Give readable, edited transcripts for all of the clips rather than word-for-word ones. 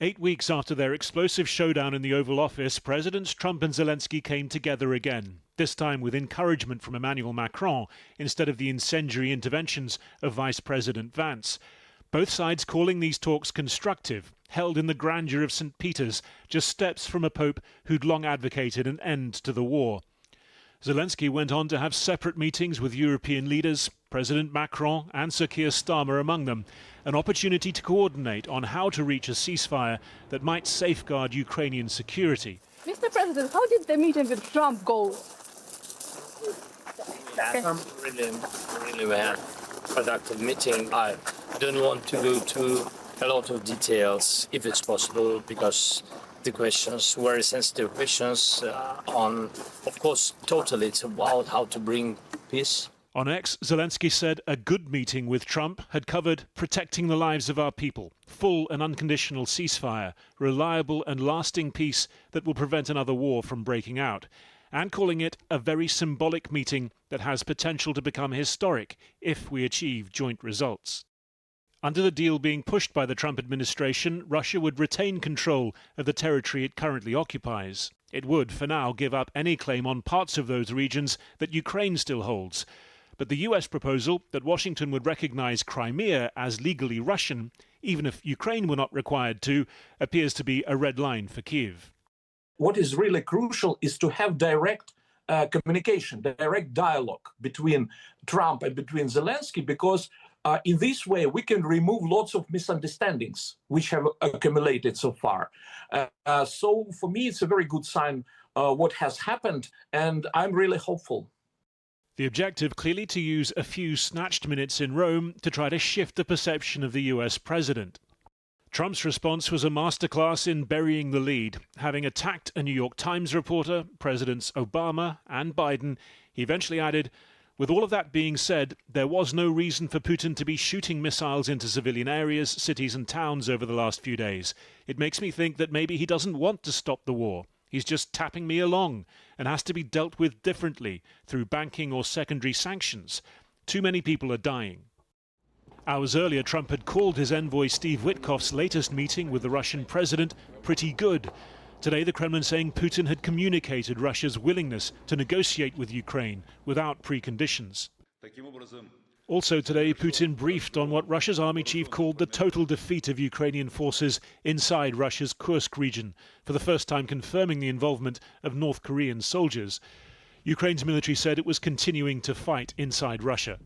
8 weeks after their explosive showdown in the Oval Office, Presidents Trump and Zelensky came together again, this time with encouragement from Emmanuel Macron instead of the incendiary interventions of Vice President Vance. Both sides calling these talks constructive, held in the grandeur of St. Peter's, just steps from a pope who'd long advocated an end to the war. Zelensky went on to have separate meetings with European leaders, President Macron and Sir Keir Starmer among them, an opportunity to coordinate on how to reach a ceasefire that might safeguard Ukrainian security. Mr. President, how did the meeting with Trump go? Really, we had a productive meeting. I don't want to go to a lot of details, if it's possible, because the questions, very sensitive questions on, of course, totally it's about how to bring peace. On X, Zelensky said a good meeting with Trump had covered protecting the lives of our people, full and unconditional ceasefire, reliable and lasting peace that will prevent another war from breaking out, and calling it a very symbolic meeting that has potential to become historic if we achieve joint results. Under the deal being pushed by the Trump administration, Russia would retain control of the territory it currently occupies. It would, for now, give up any claim on parts of those regions that Ukraine still holds. But the US proposal that Washington would recognize Crimea as legally Russian, even if Ukraine were not required to, appears to be a red line for Kyiv. What is really crucial is to have direct communication, direct dialogue between Trump and between Zelensky, because in this way, we can remove lots of misunderstandings which have accumulated so far. So for me, it's a very good sign what has happened, and I'm really hopeful. The objective clearly to use a few snatched minutes in Rome to try to shift the perception of the US president. Trump's response was a masterclass in burying the lead. Having attacked a New York Times reporter, Presidents Obama and Biden, he eventually added, "With all of that being said, there was no reason for Putin to be shooting missiles into civilian areas, cities and towns over the last few days. It makes me think that maybe he doesn't want to stop the war. He's just tapping me along and has to be dealt with differently through banking or secondary sanctions. Too many people are dying." Hours earlier, Trump had called his envoy Steve Witkoff's latest meeting with the Russian president pretty good. Today, the Kremlin saying Putin had communicated Russia's willingness to negotiate with Ukraine without preconditions. Also today, Putin briefed on what Russia's army chief called the total defeat of Ukrainian forces inside Russia's Kursk region, for the first time confirming the involvement of North Korean soldiers. Ukraine's military said it was continuing to fight inside Russia.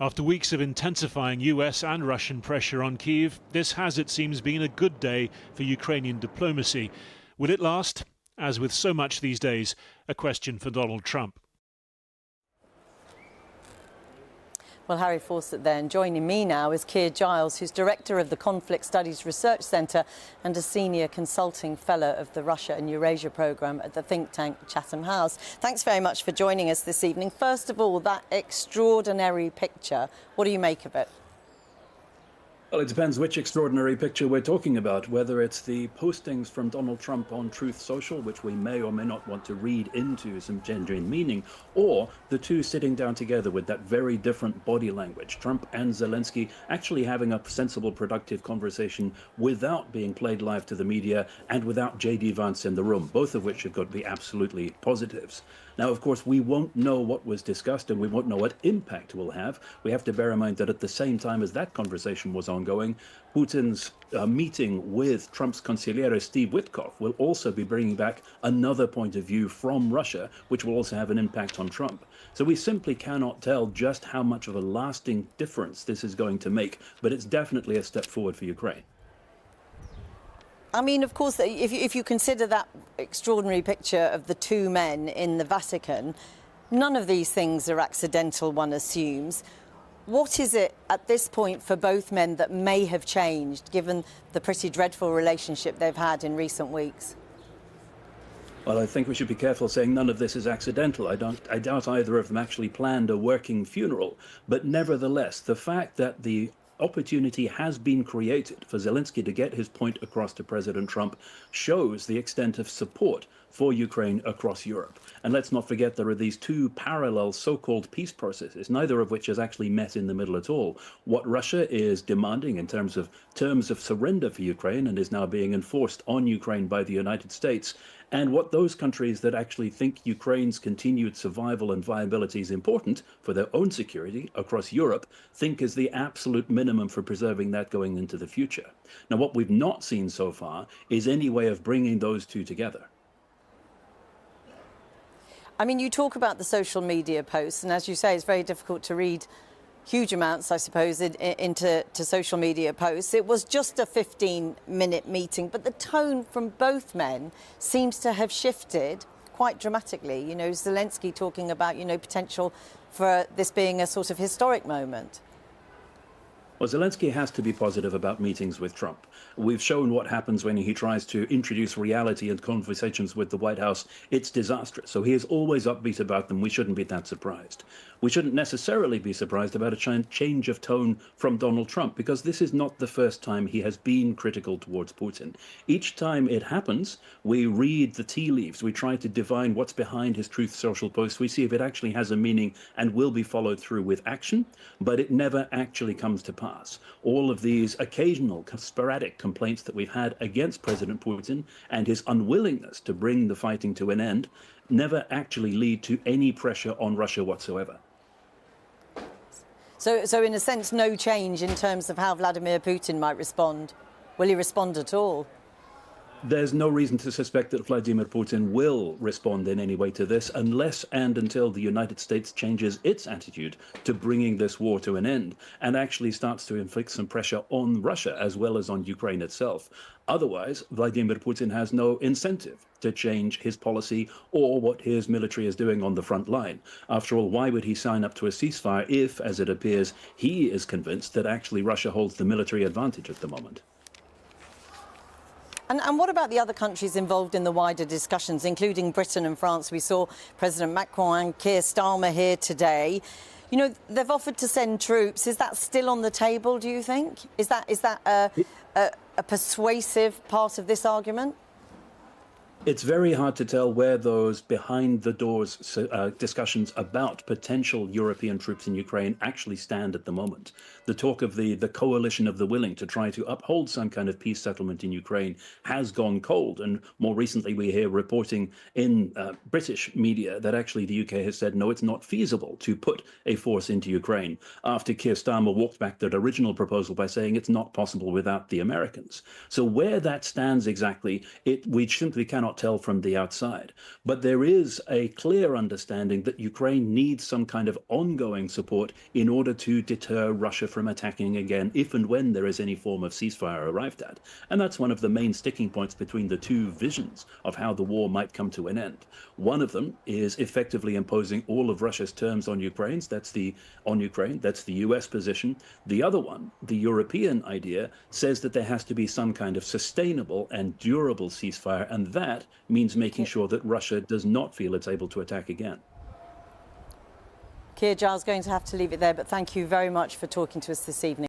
After weeks of intensifying US and Russian pressure on Kyiv, this has, it seems, been a good day for Ukrainian diplomacy. Will it last? As with so much these days, a question for Donald Trump. Well, Harry Fawcett there, and joining me now is Keir Giles, who's Director of the Conflict Studies Research Centre and a Senior Consulting Fellow of the Russia and Eurasia Programme at the think tank Chatham House. Thanks very much for joining us this evening. First of all, that extraordinary picture, what do you make of it? Well, it depends which extraordinary picture we're talking about, whether it's the postings from Donald Trump on Truth Social, which we may or may not want to read into some genuine meaning, or the two sitting down together with that very different body language, Trump and Zelensky actually having a sensible, productive conversation without being played live to the media and without J.D. Vance in the room, both of which have got to be absolutely positives. Now, of course, we won't know what was discussed and we won't know what impact it will have. We have to bear in mind that at the same time as that conversation was ongoing, Putin's meeting with Trump's consigliere Steve Witkoff will also be bringing back another point of view from Russia, which will also have an impact on Trump. So we simply cannot tell just how much of a lasting difference this is going to make, but it's definitely a step forward for Ukraine. I mean, of course, if you consider that extraordinary picture of the two men in the Vatican, none of these things are accidental, one assumes. What is it at this point for both men that may have changed, given the pretty dreadful relationship they've had in recent weeks? Well, I think we should be careful saying none of this is accidental. I doubt either of them actually planned a working funeral. But nevertheless, the fact that the opportunity has been created for Zelensky to get his point across to President Trump shows the extent of support for Ukraine across Europe. And let's not forget there are these two parallel so-called peace processes, neither of which has actually met in the middle at all. What Russia is demanding in terms of surrender for Ukraine and is now being enforced on Ukraine by the United States, and what those countries that actually think Ukraine's continued survival and viability is important for their own security across Europe think is the absolute minimum for preserving that going into the future. Now, what we've not seen so far is any way of bringing those two together. I mean, you talk about the social media posts, and as you say, it's very difficult to read huge amounts, I suppose, into social media posts. It was just a 15-minute meeting, but the tone from both men seems to have shifted quite dramatically. You know, Zelenskyy talking about, potential for this being a sort of historic moment. Well, Zelenskyy has to be positive about meetings with Trump. We've shown what happens when he tries to introduce reality and conversations with the White House. It's disastrous. So he is always upbeat about them. We shouldn't be that surprised. We shouldn't necessarily be surprised about a change of tone from Donald Trump, because this is not the first time he has been critical towards Putin. Each time it happens, we read the tea leaves. We try to divine what's behind his Truth Social post. We see if it actually has a meaning and will be followed through with action, but it never actually comes to pass. All of these occasional sporadic complaints that we've had against President Putin and his unwillingness to bring the fighting to an end never actually lead to any pressure on Russia whatsoever. So in a sense, no change in terms of how Vladimir Putin might respond. Will he respond at all? There's no reason to suspect that Vladimir Putin will respond in any way to this unless and until the United States changes its attitude to bringing this war to an end and actually starts to inflict some pressure on Russia as well as on Ukraine itself. Otherwise, Vladimir Putin has no incentive to change his policy or what his military is doing on the front line. After all, why would he sign up to a ceasefire if, as it appears, he is convinced that actually Russia holds the military advantage at the moment? And what about the other countries involved in the wider discussions, including Britain and France? We saw President Macron and Keir Starmer here today. You know, they've offered to send troops. Is that still on the table, do you think? Is that a persuasive part of this argument? It's very hard to tell where those behind-the-doors discussions about potential European troops in Ukraine actually stand at the moment. The talk of the coalition of the willing to try to uphold some kind of peace settlement in Ukraine has gone cold. And more recently, we hear reporting in British media that actually the UK has said, no, it's not feasible to put a force into Ukraine, after Keir Starmer walked back that original proposal by saying it's not possible without the Americans. So where that stands exactly, we simply cannot tell from the outside. But there is a clear understanding that Ukraine needs some kind of ongoing support in order to deter Russia from attacking again, if and when there is any form of ceasefire arrived at. And that's one of the main sticking points between the two visions of how the war might come to an end. One of them is effectively imposing all of Russia's terms on Ukraine. That's the US position. The other one, the European idea, says that there has to be some kind of sustainable and durable ceasefire, and that means making sure that Russia does not feel it's able to attack again. Keir Giles, going to have to leave it there, but thank you very much for talking to us this evening.